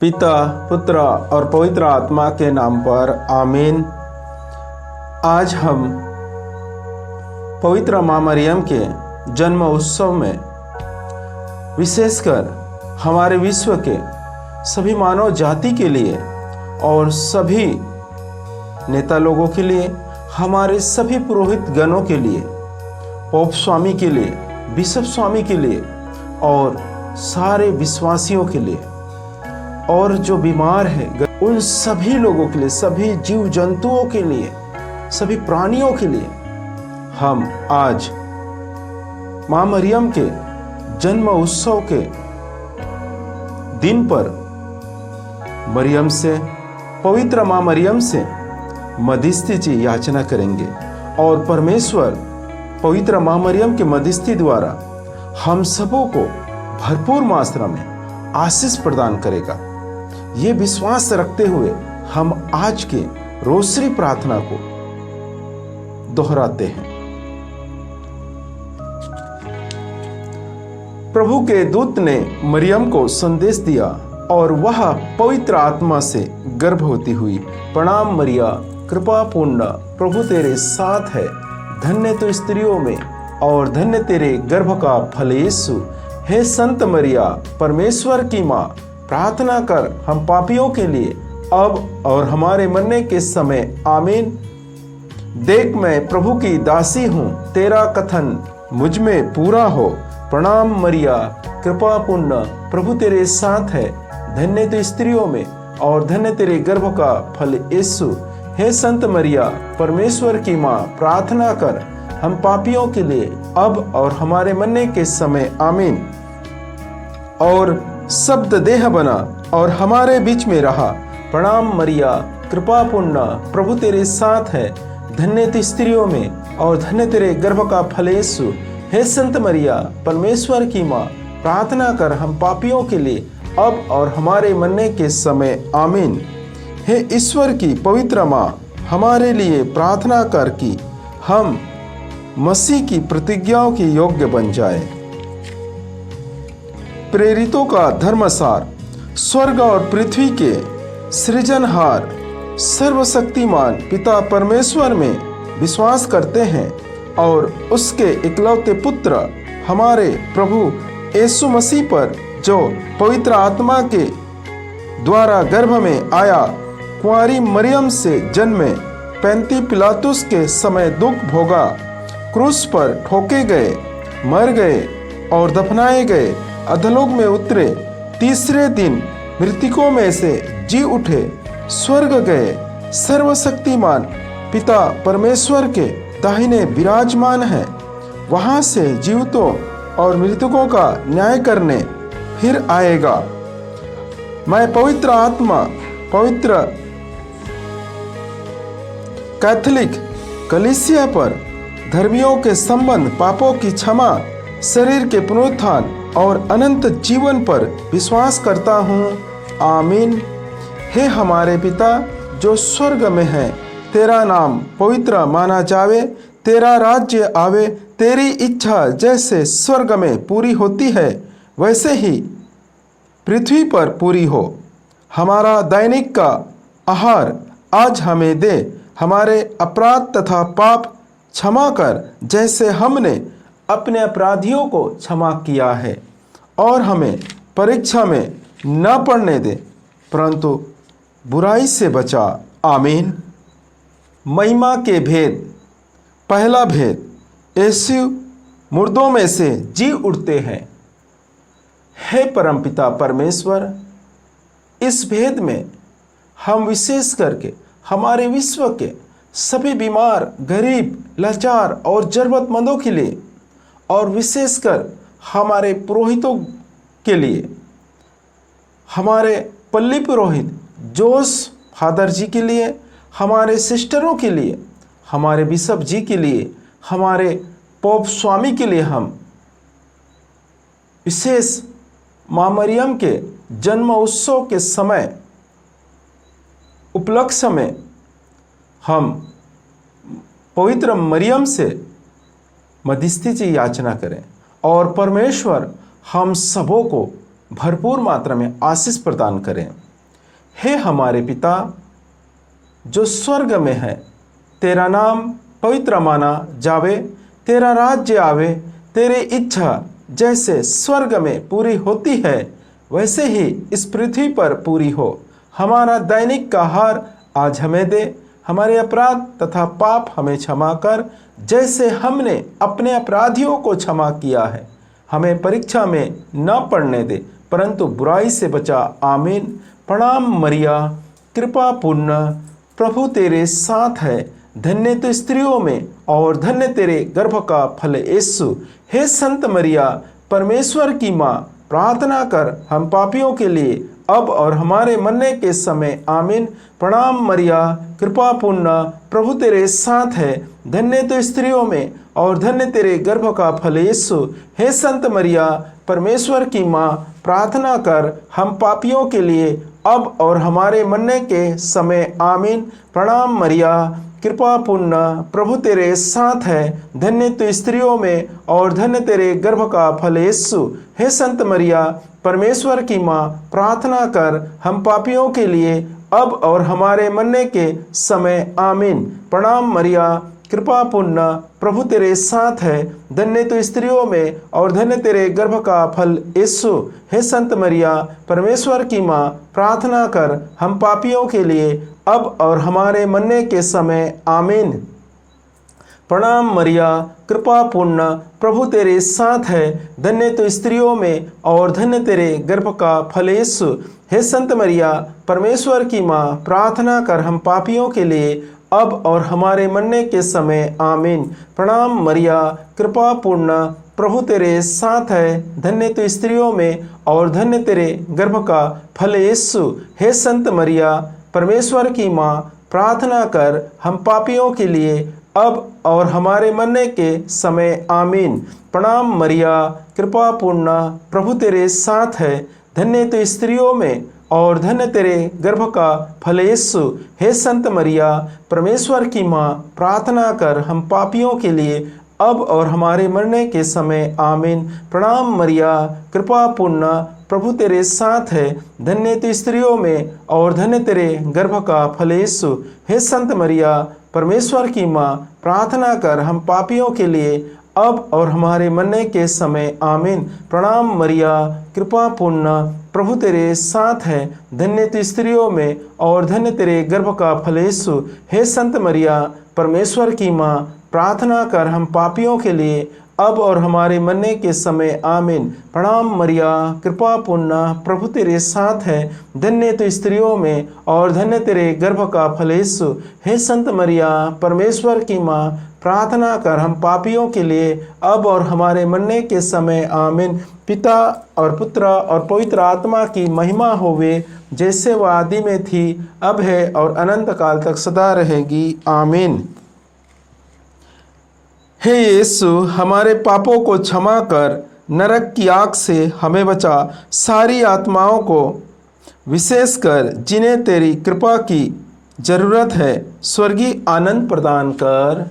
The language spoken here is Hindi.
पिता, पुत्र और पवित्र आत्मा के नाम पर आमीन। आज हम पवित्र माँ मरियम के जन्म उत्सव में विशेषकर हमारे विश्व के सभी मानव जाति के लिए और सभी नेता लोगों के लिए, हमारे सभी पुरोहित गणों के लिए, पोप स्वामी के लिए, बिशप स्वामी के लिए और सारे विश्वासियों के लिए और जो बीमार है उन सभी लोगों के लिए, सभी जीव जंतुओं के लिए, सभी प्राणियों के लिए हम आज माँ मरियम के जन्म उत्सव के दिन पर मरियम से, पवित्र माँ मरियम से मध्यस्थी की याचना करेंगे और परमेश्वर पवित्र माँ मरियम के मध्यस्थी द्वारा हम सबों को भरपूर मात्रा में आशीष प्रदान करेगा। ये विश्वास रखते हुए हम आज के रोसरी प्रार्थना को दोहराते हैं। प्रभु के दूत ने मरियम को संदेश दिया और वह पवित्र आत्मा से गर्भवती हुई। प्रणाम मरिया, कृपा पूर्ण, प्रभु तेरे साथ है, धन्य तो स्त्रियों में और धन्य तेरे गर्भ का फल यीशु। हे संत मरिया, परमेश्वर की माँ, प्रार्थना कर हम पापियों के लिए अब और हमारे मरने के समय आमीन। देख मैं प्रभु की दासी हूँ, तेरा कथन मुझ में पूरा हो। प्रणाम मरिया, कृपा पूर्ण, प्रभु तेरे साथ है, धन्य तो स्त्रियों में और धन्य तेरे गर्भ का फल यीशु। हे संत मरिया, परमेश्वर की माँ, प्रार्थना कर हम पापियों के लिए अब और हमारे मरने के समय आमीन। और शब्द देह बना और हमारे बीच में रहा। प्रणाम मरिया, कृपा पूर्ण, प्रभु तेरे साथ है, धन्य तो स्त्रियों में और धन्य तेरे गर्भ का फल यीशु। हे संत मरिया, परमेश्वर की माँ, प्रार्थना कर हम पापियों के लिए अब और हमारे मरने के समय आमीन। हे ईश्वर की पवित्र माँ, हमारे लिए प्रार्थना कर कि हम मसीह की प्रतिज्ञाओं के योग्य बन जाए। प्रेरितों का धर्मसार, स्वर्ग और पृथ्वी के सृजनहार सर्वशक्तिमान पिता परमेश्वर में विश्वास करते हैं और उसके इकलौते पुत्र हमारे प्रभु यीशु मसीह पर, जो पवित्र आत्मा के द्वारा गर्भ में आया, कुंवारी मरियम से जन्मे, पैंती पिलातुस के समय दुख भोगा, क्रूस पर ठोके गए, मर गए और दफनाए गए, अधोलोक में उतरे, तीसरे दिन मृतकों में से जी उठे, स्वर्ग गए, सर्वशक्तिमान पिता परमेश्वर के दाहिने विराजमान है, वहां से जीवितों और मृतकों का न्याय करने फिर आएगा। मैं पवित्र आत्मा, पवित्र कैथोलिक कलीसिया पर, धर्मियों के संबंध, पापों की क्षमा, शरीर के पुनरुत्थान और अनंत जीवन पर विश्वास करता हूँ, आमीन। हे हमारे पिता जो स्वर्ग में है, तेरा नाम पवित्र माना जावे, तेरा राज्य आवे, तेरी इच्छा जैसे स्वर्ग में पूरी होती है वैसे ही पृथ्वी पर पूरी हो। हमारा दैनिक का आहार आज हमें दे, हमारे अपराध तथा पाप क्षमा कर जैसे हमने अपने अपराधियों को क्षमा किया है, और हमें परीक्षा में न पड़ने दे परंतु बुराई से बचा, आमीन। महिमा के भेद। पहला भेद, यीशु मुर्दों में से जी उठते हैं। हे परमपिता परमेश्वर, इस भेद में हम विशेष करके हमारे विश्व के सभी बीमार, गरीब, लाचार और जरूरतमंदों के लिए और विशेषकर हमारे पुरोहितों के लिए, हमारे पल्ली पुरोहित जोश फादर जी के लिए, हमारे सिस्टरों के लिए, हमारे बिशप जी के लिए, हमारे पोप स्वामी के लिए हम विशेष माँ मरियम के जन्म उत्सव के समय उपलक्ष्य में हम पवित्र मरियम से मध्यस्थी की याचना करें और परमेश्वर हम सबों को भरपूर मात्रा में आशीष प्रदान करें। हे हमारे पिता जो स्वर्ग में है, तेरा नाम पवित्र माना जावे, तेरा राज्य आवे, तेरी इच्छा जैसे स्वर्ग में पूरी होती है वैसे ही इस पृथ्वी पर पूरी हो। हमारा दैनिक का आहार आज हमें दे, हमारे अपराध तथा पाप हमें क्षमा कर जैसे हमने अपने अपराधियों को क्षमा किया है। हमें परीक्षा में न पड़ने दे परंतु बुराई से बचा। आमीन। प्रणाम मरिया, कृपा पूर्ण, प्रभु तेरे साथ है, धन्य तो स्त्रियों में और धन्य तेरे गर्भ का फल यीशु। हे संत मरिया, परमेश्वर की माँ, प्रार्थना कर हम पापियों के लिए अब और हमारे मरने के समय। आमीन। प्रणाम मरिया, कृपा पूर्ण, प्रभु तेरे साथ है, धन्य तो स्त्रियों में और धन्य तेरे गर्भ का फल यीशु। हे संत मरिया, परमेश्वर की माँ, प्रार्थना कर हम पापियों के लिए अब और हमारे मरने के समय। आमीन। प्रणाम मरिया, कृपा पूर्ण, प्रभु तेरे साथ है, धन्य तो स्त्रियों में और धन्य तेरे गर्भ का फल यीशु। हे संत मरिया, परमेश्वर की माँ, प्रार्थना कर हम पापियों के लिए अब और हमारे मरने के समय। आमीन। प्रणाम मरिया, कृपा पूर्ण, प्रभु तेरे साथ है, धन्य तो स्त्रियों में और धन्य तेरे गर्भ का फल यीशु। हे संत मरिया, परमेश्वर की माँ, प्रार्थना कर हम पापियों के लिए अब और हमारे मरने के समय। आमीन। प्रणाम मरिया, कृपा पूर्ण, प्रभु तेरे साथ है, धन्य तो स्त्रियों में और धन्य तेरे गर्भ का फल यीशु। हे संत मरिया, परमेश्वर की माँ, प्रार्थना कर हम पापियों के लिए अब और हमारे मरने के समय। आमीन। प्रणाम मरिया, कृपा पूर्ण, प्रभु तेरे साथ है, धन्य तो स्त्रियों में और धन्य तेरे गर्भ का फल यीशु। हे संत मरिया, परमेश्वर की माँ, प्रार्थना कर हम पापियों के लिए अब और हमारे मरने के समय। आमीन। प्रणाम मरिया, कृपा पूर्ण, प्रभु तेरे साथ है, धन्य तो स्त्रियों में और धन्य तेरे गर्भ का फल यीशु। हे संत मरिया, परमेश्वर की माँ, प्रार्थना कर हम पापियों के लिए अब और हमारे मरने के समय। आमीन। प्रणाम मरिया, कृपा पूर्ण, प्रभु तेरे साथ है, धन्य तो स्त्रियों में और धन्य तेरे गर्भ का फल यीशु। हे संत मरिया, परमेश्वर की माँ, प्रार्थना कर हम पापियों के लिए अब और हमारे मरने के समय। आमीन। प्रणाम मरिया, कृपा पूर्ण, प्रभु तेरे साथ है, धन्य तो स्त्रियों में और धन्य तेरे गर्भ का फल यीशु। हे संत मरिया, परमेश्वर की माँ, प्रार्थना कर हम पापियों के लिए अब और हमारे मरने के समय। आमीन। प्रणाम मरिया, कृपा पूर्ण, प्रभु तेरे साथ है, धन्य तो स्त्रियों में और धन्य तेरे गर्भ का फल यीशु। हे संत मरिया, परमेश्वर की माँ, प्रार्थना कर हम पापियों के लिए अब और हमारे मरने के समय। आमीन। पिता और पुत्र और पवित्र आत्मा की महिमा होवे, जैसे वह आदि में थी, अब है और अनंत काल तक सदा रहेगी। आमीन। हे यीशु, हमारे पापों को क्षमा कर, नरक की आग से हमें बचा, सारी आत्माओं को विशेषकर जिन्हें तेरी कृपा की जरूरत है स्वर्गीय आनंद प्रदान कर।